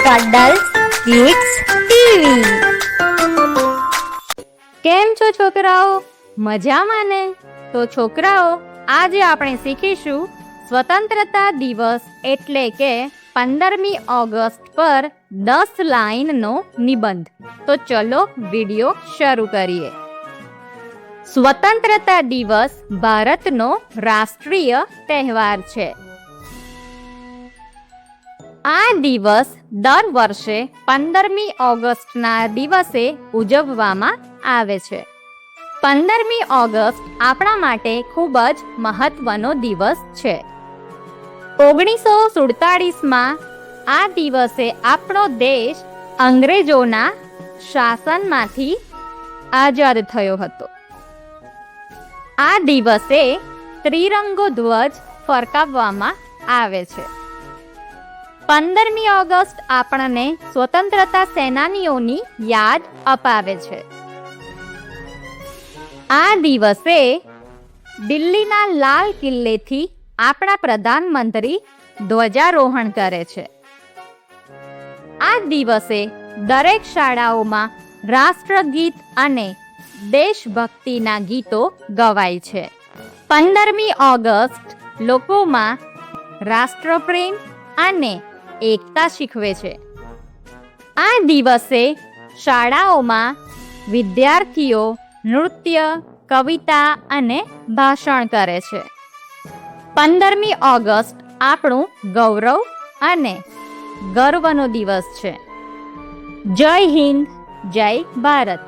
Cuddles Kids TV. કેમ છો છોકરાઓ? મજામાં ને? તો છોકરાઓ, આજે આપણે શીખીશું સ્વતંત્રતા દિવસ એટલે કે 15મી ઓગસ્ટ પર 10 લાઈનનો નિબંધ. તો ચલો વિડિયો શરૂ કરીએ. સ્વતંત્રતા દિવસ ભારતનો રાષ્ટ્રીય તહેવાર છે. આ દિવસ દર વર્ષે 15મી ઓગસ્ટના દિવસે ઉજવવામાં આવે છે. 15મી ઓગસ્ટ આપણા માટે ખૂબ જ મહત્વનો દિવસ છે. 1947માં આ દિવસે આપણો દેશ અંગ્રેજોના શાસનમાંથી આઝાદ થયો હતો. આ દિવસે ત્રિરંગો ધ્વજ ફરકાવવામાં આવે છે. 15મી ઓગસ્ટ આપણને સ્વતંત્રતા સેનાનીઓની યાદ અપાવે છે. આ દિવસે દિલ્હીના લાલ કિલ્લેથી આપણા પ્રધાનમંત્રી ધ્વજારોહણ કરે છે. આ દિવસે દરેક શાળાઓમાં રાષ્ટ્રગીત અને દેશભક્તિના ગીતો ગવાય છે. 15મી ઓગસ્ટ લોકોમાં રાષ્ટ્રપ્રેમ અને એકતા શીખવે છે. આ દિવસે શાળાઓમાં વિદ્યાર્થીઓ નૃત્ય, કવિતા અને ભાષણ કરે છે. 15મી ઓગસ્ટ આપણું ગૌરવ અને ગર્વનો દિવસ છે. જય હિન્દ, જય ભારત.